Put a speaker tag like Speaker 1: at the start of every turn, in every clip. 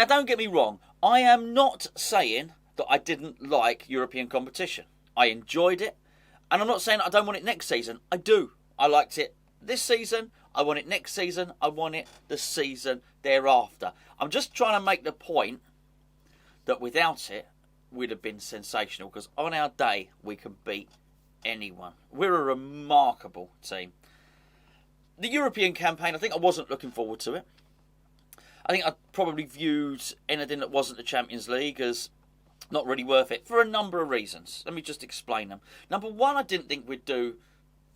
Speaker 1: Now, don't get me wrong. I am not saying that I didn't like European competition. I enjoyed it. And I'm not saying I don't want it next season. I do. I liked it this season. I want it next season. I want it the season thereafter. I'm just trying to make the point that without it, we'd have been sensational. Because on our day, we can beat anyone. We're a remarkable team. The European campaign, I think I wasn't looking forward to it. I think I probably viewed anything that wasn't the Champions League as not really worth it for a number of reasons. Let me just explain them. Number one, I didn't think we'd do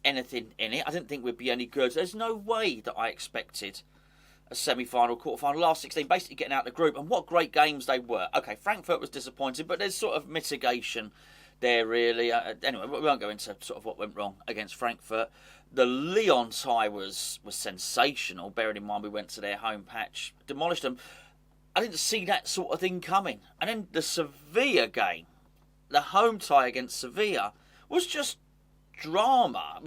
Speaker 1: anything in it. I didn't think we'd be any good. There's no way that I expected a semi-final, quarter-final, last 16, basically getting out of the group. And what great games they were. Okay, Frankfurt was disappointing, but there's sort of mitigation there, really. Anyway, we won't go into sort of what went wrong against Frankfurt. The Lyon tie was sensational, bearing in mind we went to their home patch, demolished them. I didn't see that sort of thing coming. And then the Sevilla game, the home tie against Sevilla, was just drama.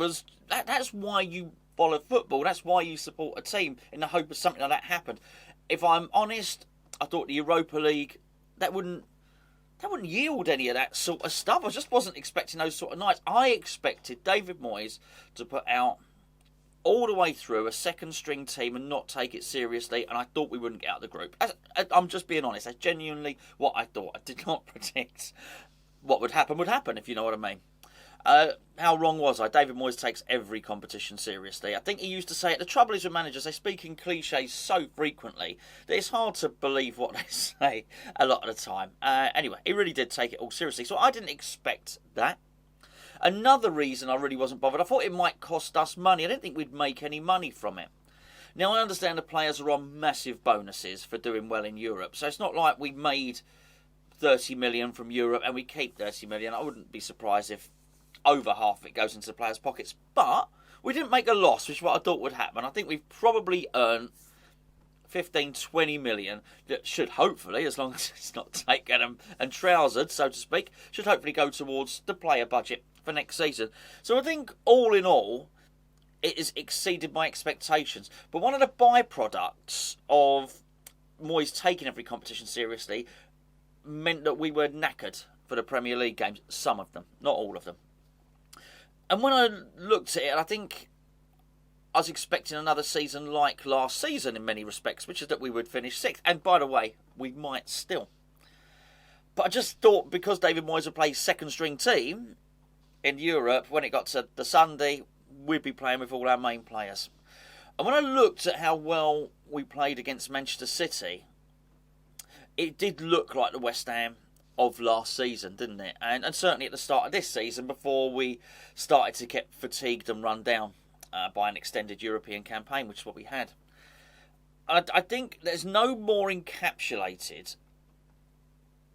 Speaker 1: That's why you follow football. That's why you support a team, in the hope of something like that happened. If I'm honest, I thought the Europa League, that wouldn't yield any of that sort of stuff. I just wasn't expecting those sort of nights. I expected David Moyes to put out all the way through a second string team and not take it seriously, and I thought we wouldn't get out of the group. I'm just being honest. That's genuinely what I thought. I did not predict what would happen, if you know what I mean. How wrong was I? David Moyes takes every competition seriously. I think he used to say it. The trouble is with managers, they speak in cliches so frequently that it's hard to believe what they say a lot of the time. Anyway, he really did take it all seriously. So I didn't expect that. Another reason I really wasn't bothered, I thought it might cost us money. I didn't think we'd make any money from it. Now, I understand the players are on massive bonuses for doing well in Europe. So it's not like we made 30 million from Europe and we keep 30 million. I wouldn't be surprised if over half of it goes into the players' pockets. But we didn't make a loss, which is what I thought would happen. I think we've probably earned 15, 20 million that should hopefully, as long as it's not taken and trousered, so to speak, should hopefully go towards the player budget for next season. So I think all in all, it has exceeded my expectations. But one of the byproducts of Moyes taking every competition seriously meant that we were knackered for the Premier League games. Some of them, not all of them. And when I looked at it, I think I was expecting another season like last season in many respects, which is that we would finish sixth. And by the way, we might still. But I just thought because David Moyes would play second string team in Europe, when it got to the Sunday, we'd be playing with all our main players. And when I looked at how well we played against Manchester City, it did look like the West Ham of last season, didn't it? And certainly at the start of this season, before we started to get fatigued and run down by an extended European campaign, which is what we had. I think there's no more encapsulated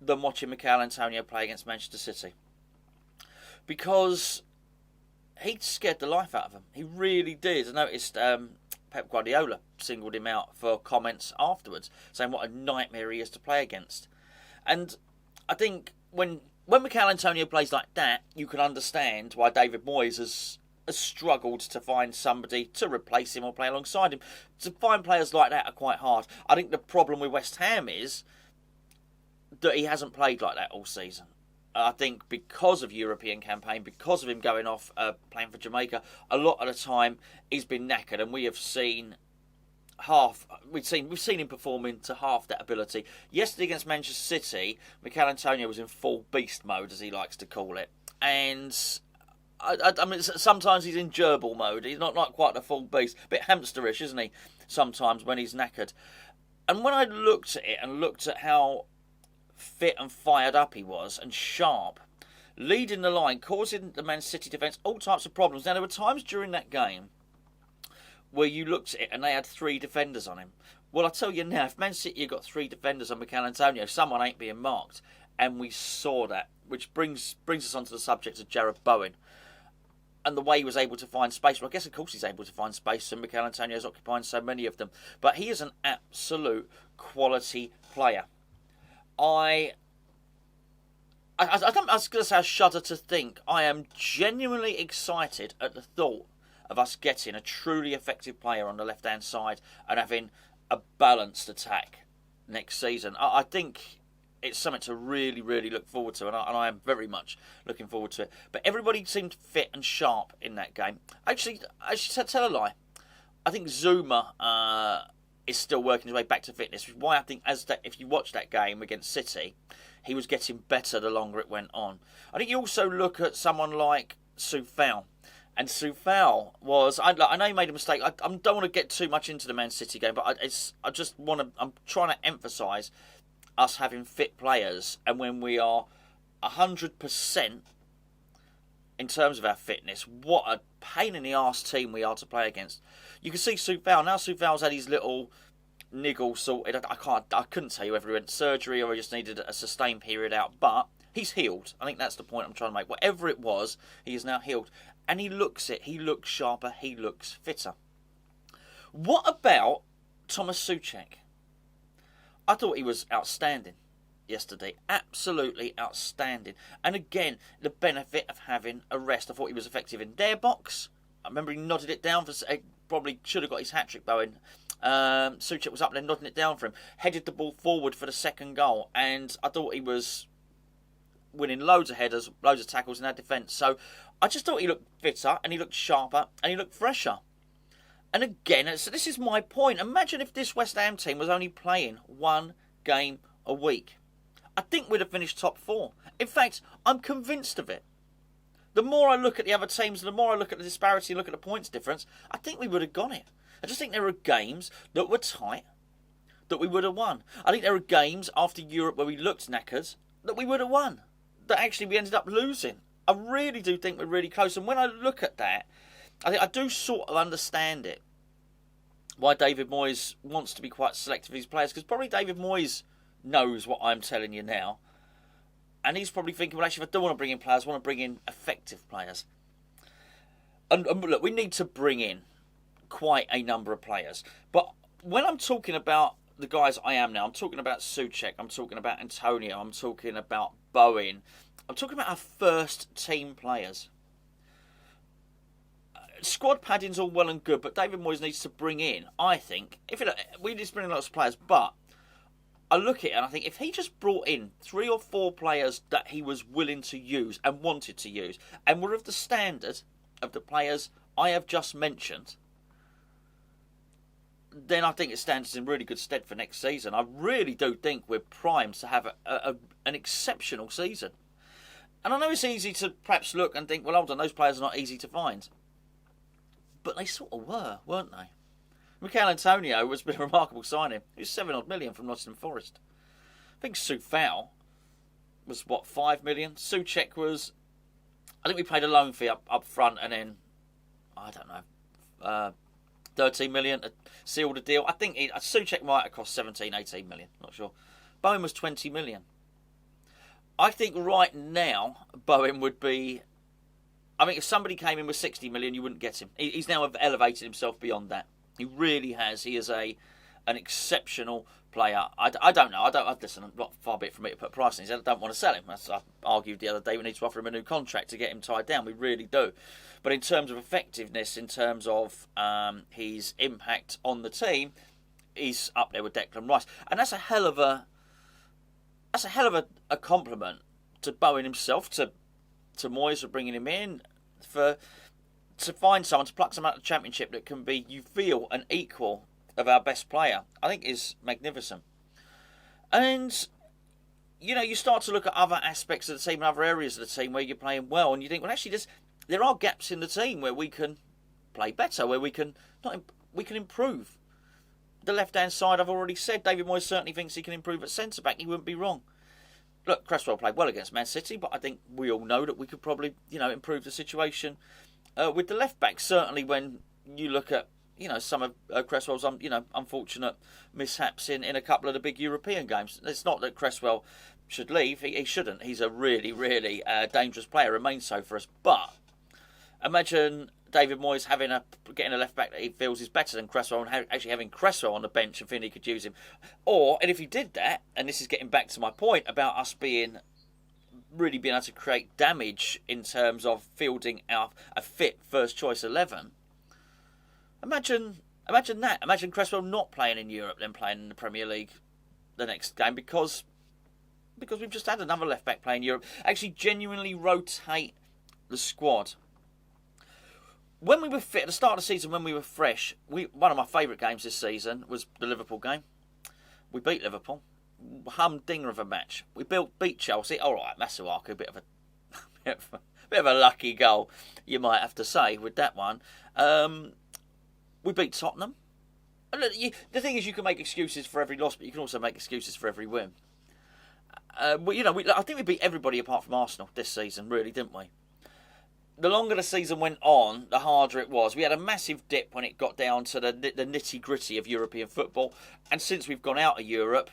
Speaker 1: than watching Mikel Antonio play against Manchester City. Because he scared the life out of him. He really did. I noticed Pep Guardiola singled him out for comments afterwards, saying what a nightmare he is to play against. And I think when Mikel Antonio plays like that, you can understand why David Moyes has struggled to find somebody to replace him or play alongside him. To find players like that are quite hard. I think the problem with West Ham is that he hasn't played like that all season. I think because of European campaign, because of him going off playing for Jamaica, a lot of the time he's been knackered, and we have seen we've seen him performing to half that ability. Yesterday against Manchester City, Mikel Antonio was in full beast mode, as he likes to call it, and I mean sometimes he's in gerbil mode. He's not quite a full beast, a bit hamsterish, isn't he? Sometimes when he's knackered. And when I looked at it and looked at how fit and fired up he was, and sharp, leading the line, causing the Man City defence all types of problems. Now, there were times during that game where you looked at it and they had 3 defenders on him. Well, I tell you now, if Man City had got 3 defenders on Mikel Antonio, someone ain't being marked. And we saw that, which brings us onto the subject of Jarrod Bowen and the way he was able to find space. Well, I guess, of course, he's able to find space, and Mikel Antonio's occupying so many of them. But he is an absolute quality player. I was going to say I shudder to think. I am genuinely excited at the thought of us getting a truly effective player on the left-hand side and having a balanced attack next season. I think it's something to really, really look forward to, and I am very much looking forward to it. But everybody seemed fit and sharp in that game. Actually, I should tell a lie. I think Zuma is still working his way back to fitness, which is why I think if you watch that game against City, he was getting better the longer it went on. I think you also look at someone like Soufal. And Soufal was, I know he made a mistake. I don't want to get too much into the Man City game, but I'm trying to emphasise us having fit players, and when we are 100% in terms of our fitness, what a pain in the arse team we are to play against. You can see Soufal now. Soufal's had his little niggle sorted. I couldn't tell you whether he went surgery or he just needed a sustained period out, but he's healed. I think that's the point I'm trying to make. Whatever it was, he is now healed. And he looks it. He looks sharper. He looks fitter. What about Thomas Souček? I thought he was outstanding yesterday. Absolutely outstanding. And again, the benefit of having a rest. I thought he was effective in their box. I remember he nodded it down. Probably should have got his hat-trick, Bowen. Souček was up there nodding it down for him. Headed the ball forward for the second goal. And I thought he was winning loads of headers, loads of tackles in our defence. So I just thought he looked fitter and he looked sharper and he looked fresher. And again, so this is my point. Imagine if this West Ham team was only playing one game a week. I think we'd have finished top 4. In fact, I'm convinced of it. The more I look at the other teams, the more I look at the disparity, look at the points difference, I think we would have got it. I just think there are games that were tight that we would have won. I think there are games after Europe where we looked knackered that we would have won, that actually we ended up losing. I really do think we're really close. And when I look at that, I do sort of understand it, why David Moyes wants to be quite selective with his players, because probably David Moyes knows what I'm telling you now. And he's probably thinking, well, actually, if I don't want to bring in players, I want to bring in effective players. And look, we need to bring in quite a number of players. But when I'm talking about the guys I am now, I'm talking about Souček, I'm talking about Antonio, I'm talking about Bowen, I'm talking about our first team players. Squad padding's all well and good, but David Moyes needs to bring in, I think, we need to bring in lots of players, but I look at it and I think if he just brought in 3 or 4 players that he was willing to use and wanted to use, and were of the standard of the players I have just mentioned, then I think it stands in really good stead for next season. I really do think we're primed to have an exceptional season. And I know it's easy to perhaps look and think, well, hold on, those players are not easy to find. But they sort of were, weren't they? Mikel Antonio has been a remarkable signing. He was 7 million from Nottingham Forest. I think Soufal was, 5 million? Souček was, I think we paid a loan fee up front and then, I don't know, 13 million to seal the deal. I think Souček might have cost 17, 18 million, not sure. Bowen was 20 million. I think right now, Bowen would be, I think if somebody came in with 60 million, you wouldn't get him. He's now elevated himself beyond that. He really has. He is an exceptional player. I don't know. Listen, I'm not far bit from it to put a price on his head. I don't want to sell him. As I argued the other day, we need to offer him a new contract to get him tied down. We really do. But in terms of effectiveness, in terms of his impact on the team, he's up there with Declan Rice. And that's a hell of a compliment to Bowen himself, to Moyes for bringing him in, to find someone, to pluck someone out of the Championship that can be, you feel, an equal of our best player, I think is magnificent. And, you know, you start to look at other aspects of the team and other areas of the team where you're playing well, and you think, well, actually, there are gaps in the team where we can play better, where we can improve. The left-hand side, I've already said, David Moyes certainly thinks he can improve at centre-back. He wouldn't be wrong. Look, Cresswell played well against Man City, but I think we all know that we could probably, improve the situation with the left-back. Certainly when you look at, some of Cresswell's, unfortunate mishaps in a couple of the big European games. It's not that Cresswell should leave. He shouldn't. He's a really, really dangerous player, remains so for us. But imagine David Moyes getting a left back that he feels is better than Cresswell, and actually having Cresswell on the bench and thinking he could use him. And if he did that, and this is getting back to my point about us really being able to create damage in terms of fielding a fit first choice 11. Imagine that. Imagine Cresswell not playing in Europe, then playing in the Premier League. the next game because we've just had another left back play in Europe. Actually, genuinely rotate the squad. When we were fit at the start of the season, when we were fresh, one of my favourite games this season was the Liverpool game. We beat Liverpool, humdinger of a match. We beat Chelsea. All right, Masuaku, bit of a lucky goal, you might have to say, with that one. We beat Tottenham. And look, the thing is, you can make excuses for every loss, but you can also make excuses for every win. I think we beat everybody apart from Arsenal this season, really, didn't we? The longer the season went on, the harder it was. We had a massive dip when it got down to the nitty-gritty of European football. And since we've gone out of Europe,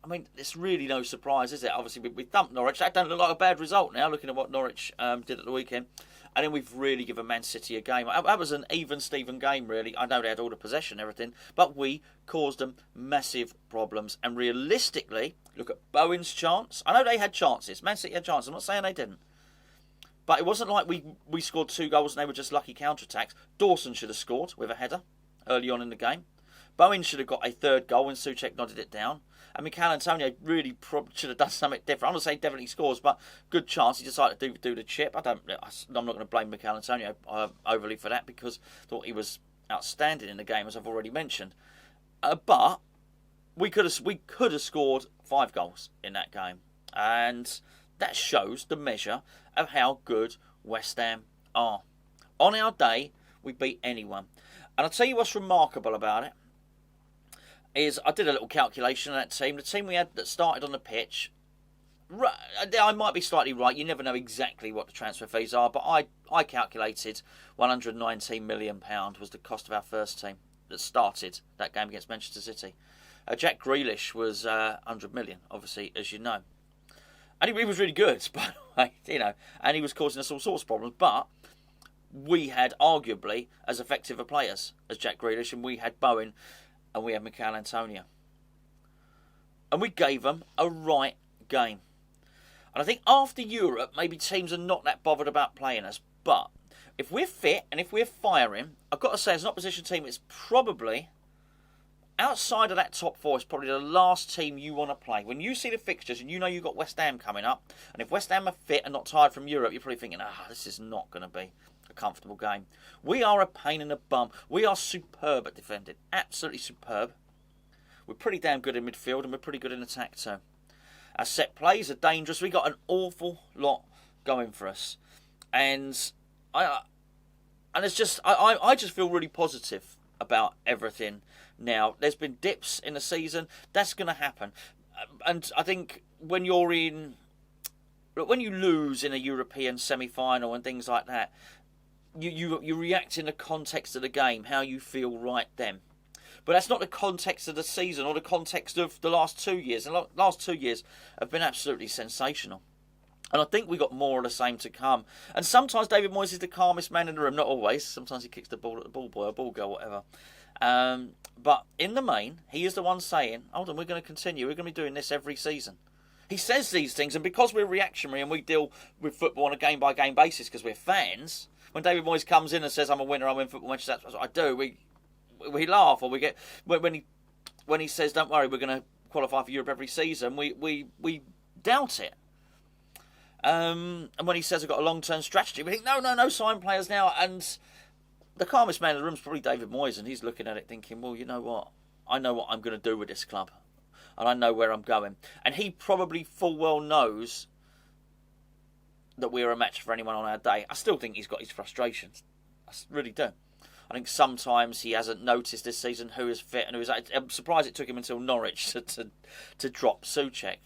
Speaker 1: I mean, it's really no surprise, is it? Obviously, we thumped Norwich. That don't look like a bad result now, looking at what Norwich did at the weekend. And then we've really given Man City a game. That was an even-Steven game, really. I know they had all the possession and everything, but we caused them massive problems. And realistically, look at Bowen's chance. I know they had chances. Man City had chances. I'm not saying they didn't. But it wasn't like we scored 2 goals and they were just lucky counter-attacks. Dawson should have scored with a header early on in the game. Bowen should have got a 3rd goal when Souček nodded it down. And Mikel Antonio really should have done something different. I'm not saying definitely scores, but good chance. He decided to do the chip. I'm not going to blame Mikel Antonio overly for that because I thought he was outstanding in the game, as I've already mentioned. But we could have scored 5 goals in that game. And that shows the measure of how good West Ham are. On our day, we beat anyone. And I'll tell you what's remarkable about it is I did a little calculation on that team. The team we had that started on the pitch, I might be slightly right. You never know exactly what the transfer fees are, but I calculated £119 million was the cost of our first team that started that game against Manchester City. Jack Grealish was 100 million, obviously, as you know. And he was really good, by the way, and he was causing us all sorts of problems. But we had arguably as effective a players as Jack Grealish, and we had Bowen, and we had Mikel Antonio. And we gave them a right game. And I think after Europe, maybe teams are not that bothered about playing us. But if we're fit and if we're firing, I've got to say, as an opposition team, it's probably, outside of that top 4, it's probably the last team you want to play. When you see the fixtures and you know you've got West Ham coming up, and if West Ham are fit and not tired from Europe, you're probably thinking, this is not going to be a comfortable game. We are a pain in the bum. We are superb at defending. Absolutely superb. We're pretty damn good in midfield and we're pretty good in attack too. Our set plays are dangerous. We got an awful lot going for us. And I just feel really positive about everything now. There's been dips in the season. That's going to happen. And I think when you lose in a European semi-final and things like that, you react in the context of the game, how you feel right then. But that's not the context of the season or the context of the last 2 years. And the last 2 years have been absolutely sensational. And I think we got more of the same to come. And sometimes David Moyes is the calmest man in the room. Not always. Sometimes he kicks the ball at the ball boy or ball girl, whatever. But in the main, he is the one saying, hold on, we're going to continue. We're going to be doing this every season. He says these things, and because we're reactionary and we deal with football on a game-by-game basis because we're fans, when David Moyes comes in and says, I'm a winner, I win football matches, that's what I do, we laugh, or we get, when he says, don't worry, we're going to qualify for Europe every season, we doubt it. And when he says, I've got a long-term strategy, we think, no, sign players now. And the calmest man in the room is probably David Moyes, and he's looking at it thinking, well, you know what? I know what I'm going to do with this club. And I know where I'm going. And he probably full well knows that we're a match for anyone on our day. I still think he's got his frustrations. I really do. I think sometimes he hasn't noticed this season who is fit and who is. I'm surprised it took him until Norwich to drop Souček.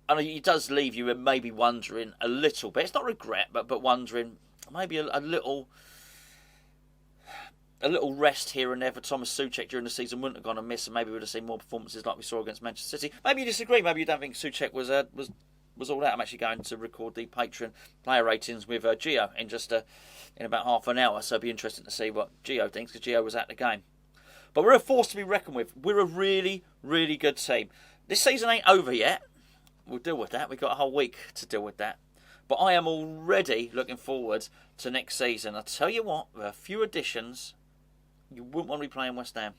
Speaker 1: And it does leave you maybe wondering a little bit. It's not regret, but wondering maybe a little rest here and there for Thomas Souček during the season wouldn't have gone amiss, and maybe we would have seen more performances like we saw against Manchester City. Maybe you disagree. Maybe you don't think Souček was all that. I'm actually going to record the Patreon player ratings with Gio in about half an hour, so it'll be interesting to see what Gio thinks, because Gio was at the game. But we're a force to be reckoned with. We're a really, really good team. This season ain't over yet. We'll deal with that. We've got a whole week to deal with that. But I am already looking forward to next season. I tell you what, with a few additions, you wouldn't want to be playing West Ham.